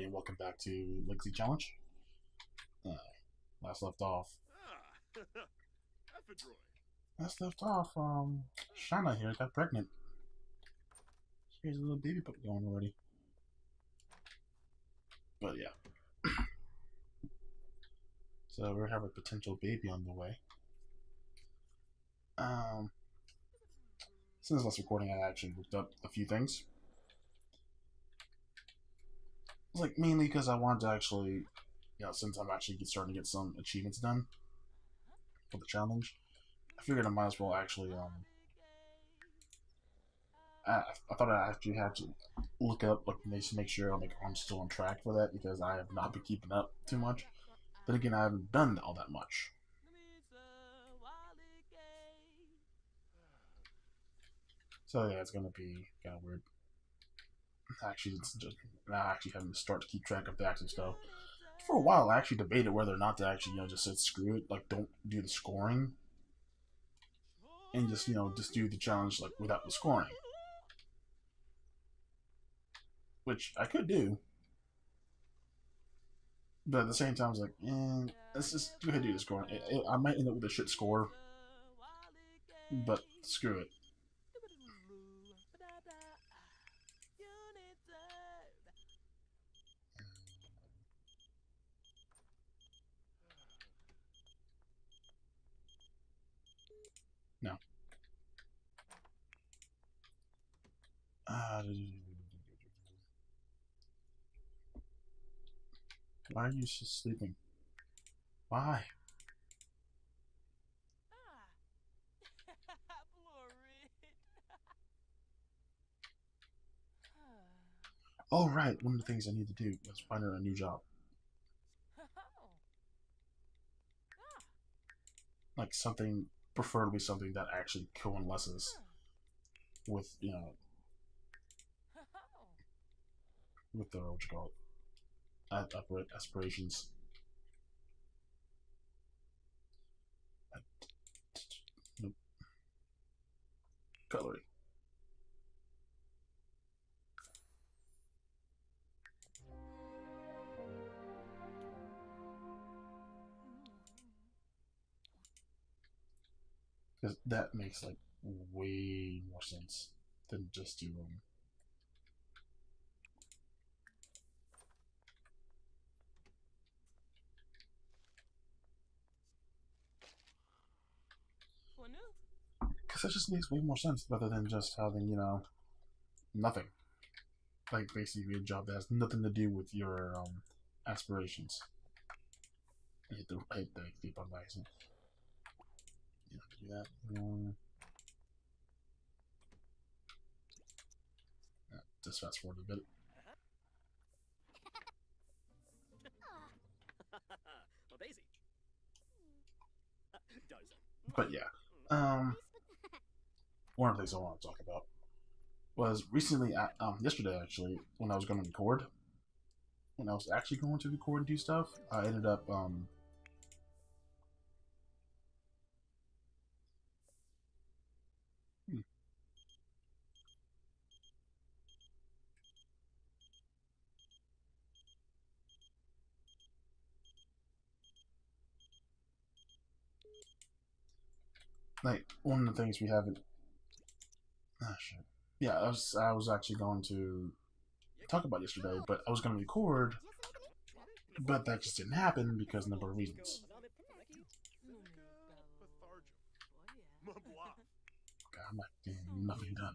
everybody, and welcome back to Legacy Challenge. Uh, last left off. Last left off. Shauna here got pregnant. She has a little baby puppy going already. But yeah, so we have a potential baby on the way. Um, since last recording, I actually looked up a few things. It's like mainly because I wanted to actually, since I'm actually starting to get some achievements done for the challenge, I figured I might as well actually I thought I actually had to look up like to make sure I'm still on track for that because I have not been keeping up too much. But again, I haven't done all that much. So yeah, it's gonna be kind of weird. Actually, it's just now actually having to start to keep track of the actual stuff. For a while, I actually debated whether or not to actually just say screw it, like don't do the scoring, and just do the challenge like without the scoring, which I could do. But at the same time, I was like, let's just go ahead and do the scoring. I might end up with a shit score, but screw it. No. Why are you just sleeping? Why? Oh, right. One of the things I need to do is find her a new job. Like something, preferably something that actually coalesces with, with the, what you call it, aspirations. Nope. Cutlery. Because that makes like way more sense than just do because that just makes way more sense rather than just having nothing, like basically a job that has nothing to do with your aspirations. I hate the keep on license. You have to do that. Just fast forward a bit. But yeah, one of the things I want to talk about was recently, yesterday actually, when I was going to record, when I was actually going to record and do stuff, I ended up like one of the things we haven't. Ah, shit. Yeah, I was actually going to talk about yesterday, but I was going to record, but that just didn't happen because of a number of reasons. God, I'm not getting nothing done.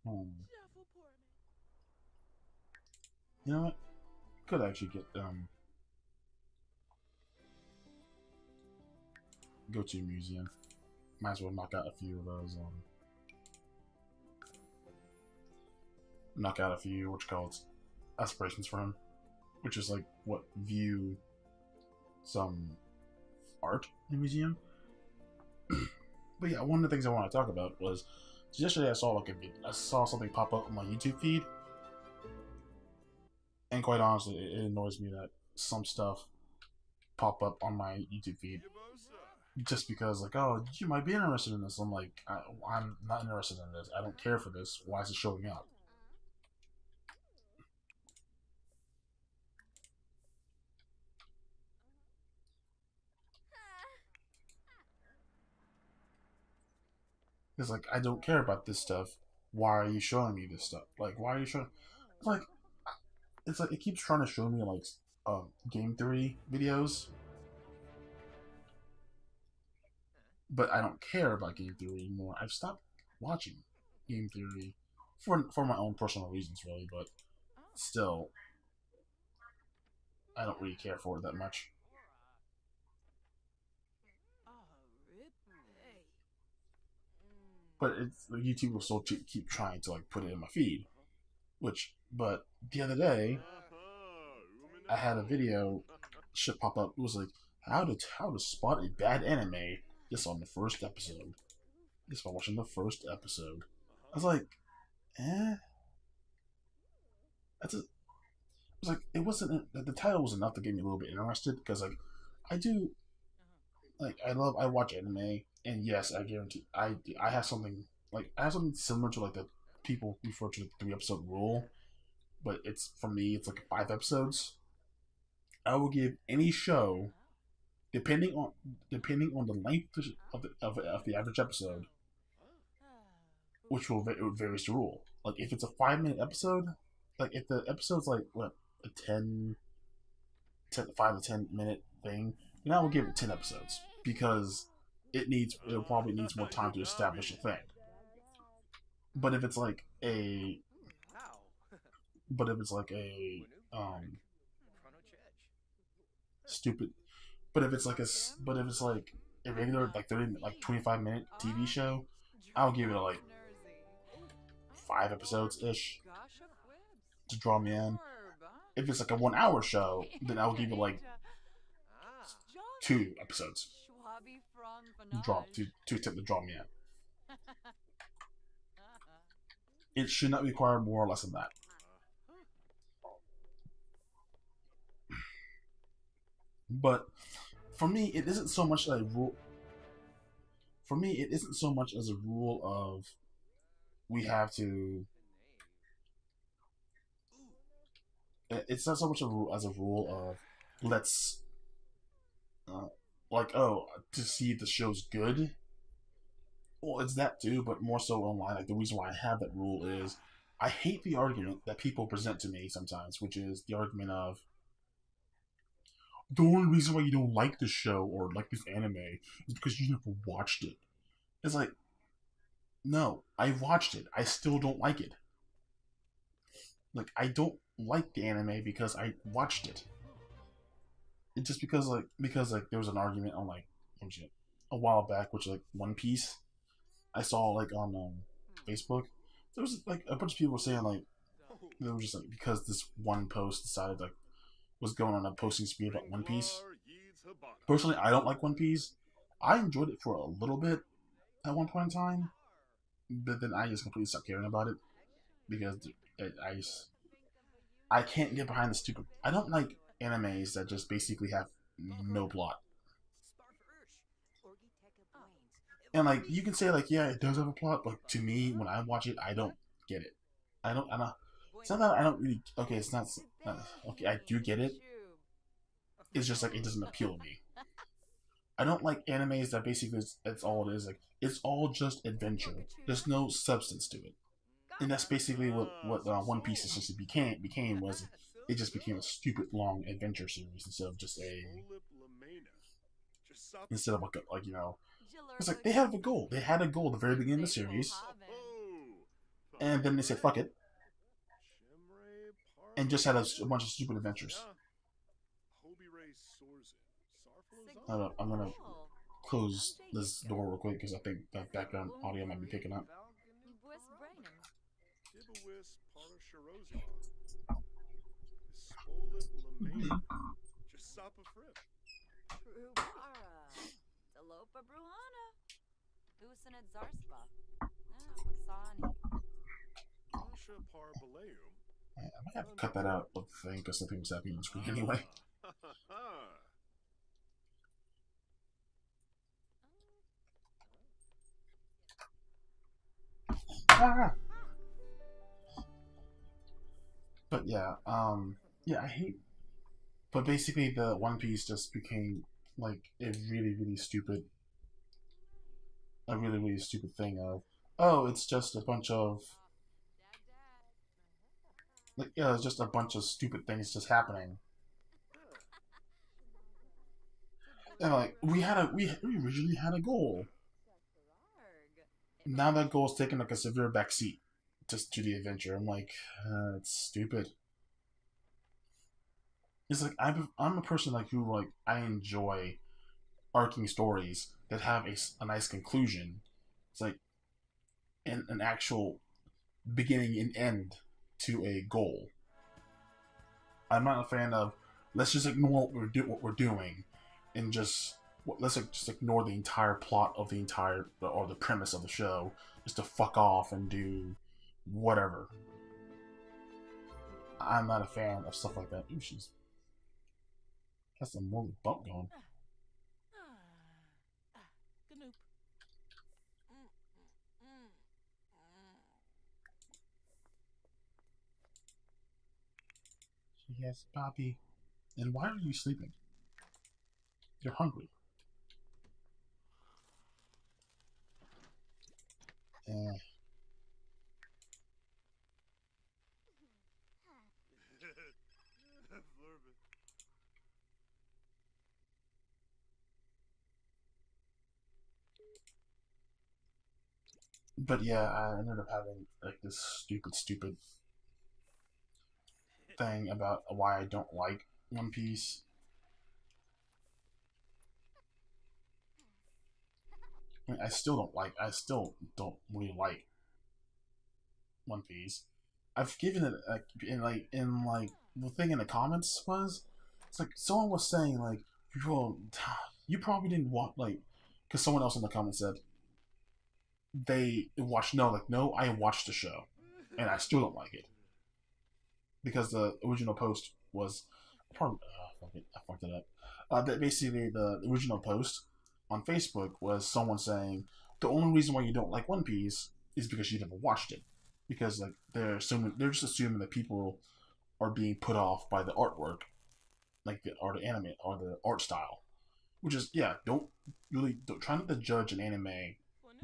Hmm. You know what? Could actually get go to a museum. Might as well knock out a few of those knock out a few what you call it aspirations for him, which is like what view some art in the museum. But yeah, one of the things I want to talk about was yesterday I saw I saw something pop up on my YouTube feed, and quite honestly, it annoys me that some stuff pop up on my YouTube feed just because like, oh, you might be interested in this. I'm like, I'm not interested in this. I don't care for this. Why is it showing up? It's like I don't care about this stuff. Why are you showing me this stuff? Like, why are you showing? Like, it's like it keeps trying to show me like game theory videos, but I don't care about game theory anymore. I've stopped watching game theory for my own personal reasons, really. But still, I don't really care for it that much. But it's like, YouTube will still keep trying to like put it in my feed. Which, but the other day, I had a video shit pop up. It was like how to spot a bad anime just on the first episode. Just by watching the first episode, I was like, eh. That's a, it was like it wasn't the title was enough to get me a little bit interested because like I do like I watch anime and yes I guarantee I have something like I have something similar to like the people refer to the 3 episode rule, but it's for me it's like 5 episodes. I will give any show depending on the length of the average episode, which will it varies the rule. Like if it's a 5 minute episode, like if the episode's like what a 5 to 10 minute thing, then I will give it 10 episodes because it probably needs more time to establish a thing. But if it's like a but if it's like a stupid but if it's like a regular like 30 like 25-minute TV show, I'll give it like 5 episodes ish to draw me in. If it's like a 1 hour show, then I'll give it like 2 episodes to draw me in. It should not require more or less than that. But for me, it isn't so much a rule. For me, it isn't so much as a rule of we have to. It's not so much a rule as a rule of let's uh, like oh to see if the show's good. Well, it's that too, but more so online. Like the reason why I have that rule is I hate the argument that people present to me sometimes, which is the argument of the only reason why you don't like this show or like this anime is because you never watched it. It's like, no, I watched it. I still don't like it. Like, I don't like the anime because I watched it. It's just because there was an argument on like a while back, which like One Piece. I saw like on Facebook. There was like a bunch of people saying like they were just like because this one post decided like was going on a posting spree about One Piece. Personally, I don't like One Piece. I enjoyed it for a little bit at one point in time, but then I just completely stopped caring about it because I can't get behind the stupid. I don't like animes that just basically have no plot. And like you can say like yeah it does have a plot, but to me when I watch it I don't get it. I don't. It's not that I don't really. Okay, it's not. Okay, I do get it. It's just like it doesn't appeal to me. I don't like animes that basically that's all it is. Like it's all just adventure. There's no substance to it, and that's basically what One Piece essentially became was it just became a stupid long adventure series instead of like it's like they have a goal. They had a goal at the very beginning of the series, and then they said fuck it and just had a bunch of stupid adventures. I'm gonna close this door real quick because I think that background audio might be picking up. I might have to cut that out of the thing because nothing was happening on the screen anyway. Ah! But yeah, yeah, I hate. But basically, the One Piece just became like a really stupid thing of, oh, it's just a bunch of like, yeah, it's just a bunch of stupid things just happening. And like, we originally had a goal. Now that goal's taking like a severe backseat just to the adventure. I'm like, it's stupid. It's like I'm a person like who like I enjoy arcing stories that have a nice conclusion. It's like an actual beginning and end to a goal. I'm not a fan of let's just ignore what we're doing and just let's just ignore the entire plot of the entire or the premise of the show just to fuck off and do whatever. I'm not a fan of stuff like that. Ooh, she's got some more bump going. Yes, Bobby. And why are you sleeping? You're hungry. Eh. But yeah, I ended up having like this stupid thing about why I don't like One Piece. I mean, I still don't really like One Piece. I've given it in like the thing in the comments was it's like someone was saying like well, you probably didn't watch like because someone else in the comments said they watched no I watched the show and I still don't like it because the original post was probably I fucked it up. That basically the original post on Facebook was someone saying the only reason why you don't like One Piece is because you never watched it because like they're just assuming that people are being put off by the artwork like the anime or the art style, which is yeah don't try not to judge an anime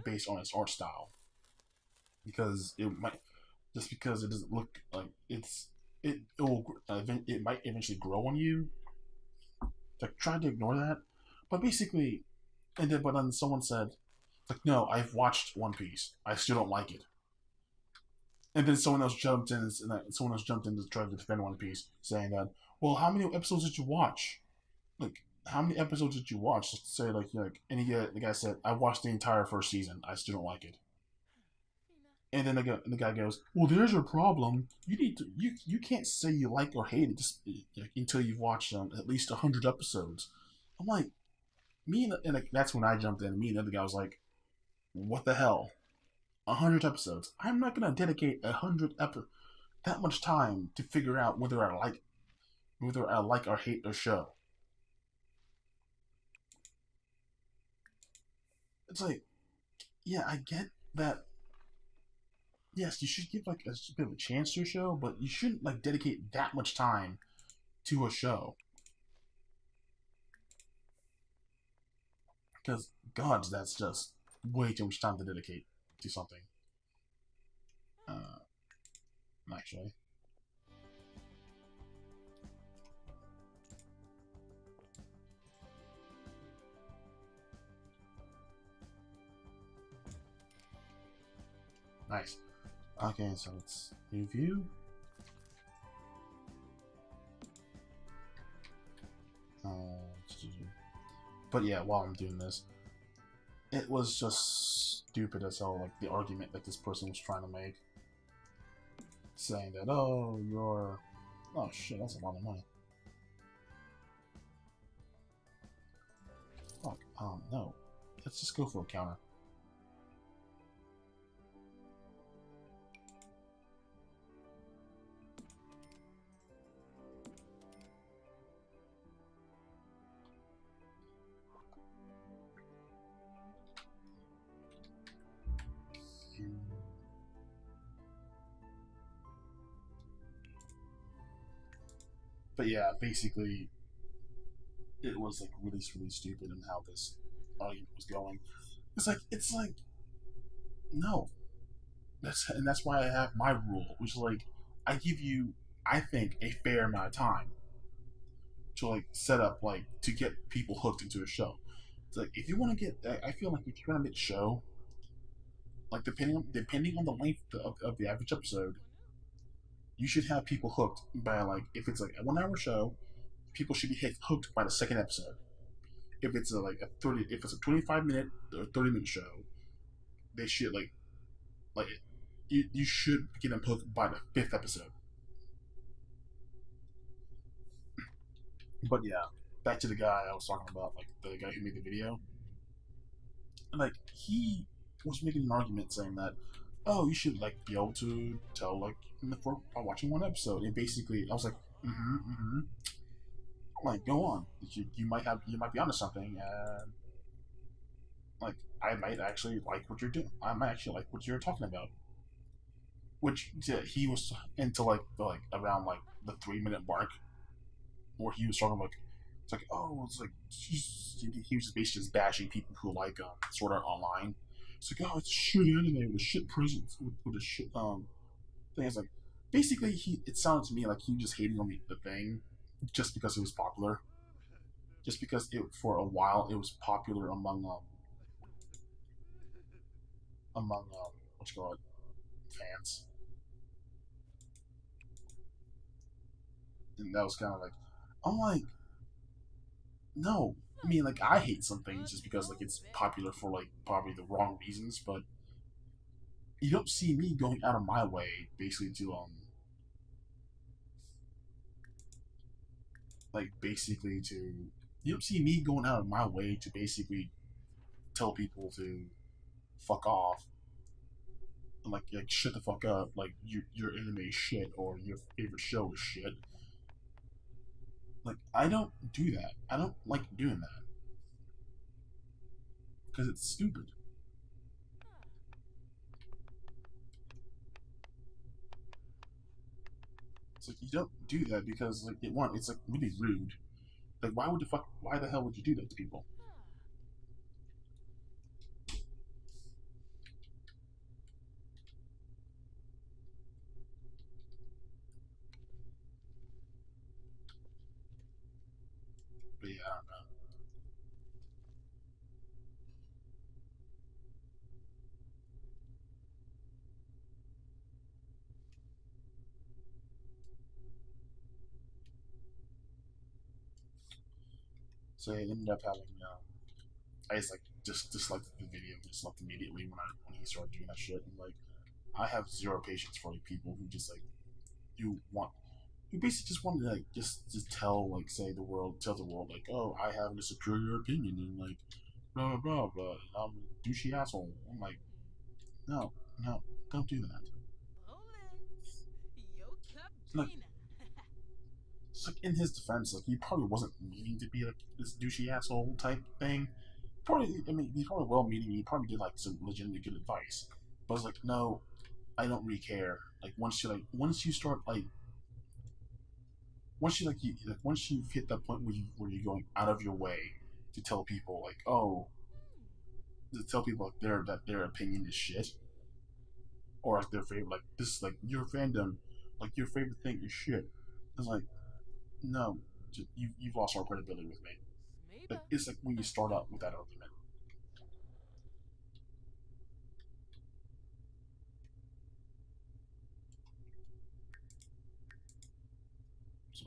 based on its art style because it might just because it doesn't look like it might eventually grow on you. Like try to ignore that, but basically, but then someone said like no, I've watched One Piece, I still don't like it. And then someone else jumped in to try to defend One Piece, saying that well, how many episodes did you watch? Like how many episodes did you watch? Just to say and the guy said I watched the entire first season, I still don't like it. And then the guy goes, "Well, there's your problem. You can't say you like or hate it just until you've watched at least 100 episodes." I'm like, and like, that's when I jumped in. Me and the other guy was like, "What the hell? 100 episodes? I'm not gonna dedicate that much time to figure out whether I like or hate a show." It's like, yeah, I get that. Yes, you should give like a bit of a chance to a show, but you shouldn't like dedicate that much time to a show. Because gods, that's just way too much time to dedicate to something. Uh, actually, nice. Okay, so let's review. Uh, but yeah, while I'm doing this, it was just stupid as hell. Like the argument that this person was trying to make, saying that oh shit, that's a lot of money. Fuck. No. Let's just go for a counter. But yeah, basically, it was like really stupid in how this argument was going. It's like no, that's why I have my rule, which is like I give you, I think, a fair amount of time to like set up like to get people hooked into a show. It's like if you want to get, I feel like if you're gonna make a show, like depending on the length of the average episode, you should have people hooked by like if it's like a 1 hour show, people should be hooked by the second episode. If it's if it's a 25 minute or 30 minute show, they should like you should get them hooked by the fifth episode. But yeah, back to the guy I was talking about, like the guy who made the video. Like he was making an argument saying that, oh, you should like be able to tell like by watching one episode. And basically, I was like, mm-hmm. Like, go on. You might be onto something, and like I might actually like what you're doing. I might actually like what you're talking about. Which yeah, he was into like around like the 3 minute mark where he was talking like it's like oh it's like he was basically just bashing people who like Sword Art Online. It's like oh it's shit anime with a shit presence with a shit thing. It's like basically he it sounded to me like he was just hating on the thing just because it was popular. Just because it for a while it was popular among what you call it fans, and that was kind of like I'm like no. I mean, like I hate some things just because like it's popular for like probably the wrong reasons, but you don't see me going out of my way basically to basically to you don't see me going out of my way to basically tell people to fuck off and like shut the fuck up like your anime is shit or your favorite show is shit. Like I don't do that. I don't like doing that because it's stupid. It's like you don't do that because like it's like really rude. Like why the hell would you do that to people? But yeah, I don't know. So I ended up having I just like just disliked the video and just left immediately when he started doing that shit. And like I have zero patience for like people who just like you want you basically just want to like just tell like say the world tell the world like oh I have a superior opinion and like blah blah blah and I'm a douchey asshole. I'm like no no don't do that. Like it's like in his defense like he probably wasn't meaning to be like this douchey asshole type thing. Probably I mean he's probably well meaning. He probably did like some legitimately good advice, but it's like no I don't really care. Like once you start like once you hit that point where you're going out of your way to tell people like oh to tell people like their opinion is shit or like their favorite like this like your fandom like your favorite thing is shit. It's like no, you've lost all credibility with me. Like it's like when you start out with that argument. So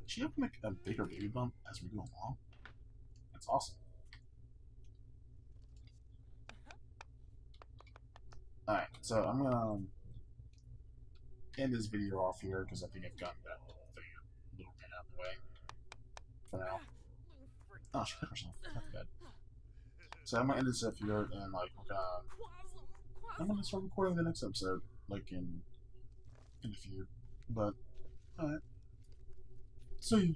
she have like a bigger baby bump as we go along. That's awesome. All right, so I'm gonna end this video off here because I think I've gotten that little thing a little bit out of the way for now. Oh, she hit herself. That's bad. So I'm gonna end this episode and like I'm gonna start recording the next episode like in a few. But alright, see you.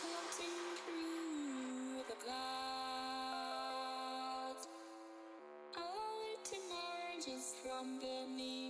Floating through the clouds, a light emerges from beneath.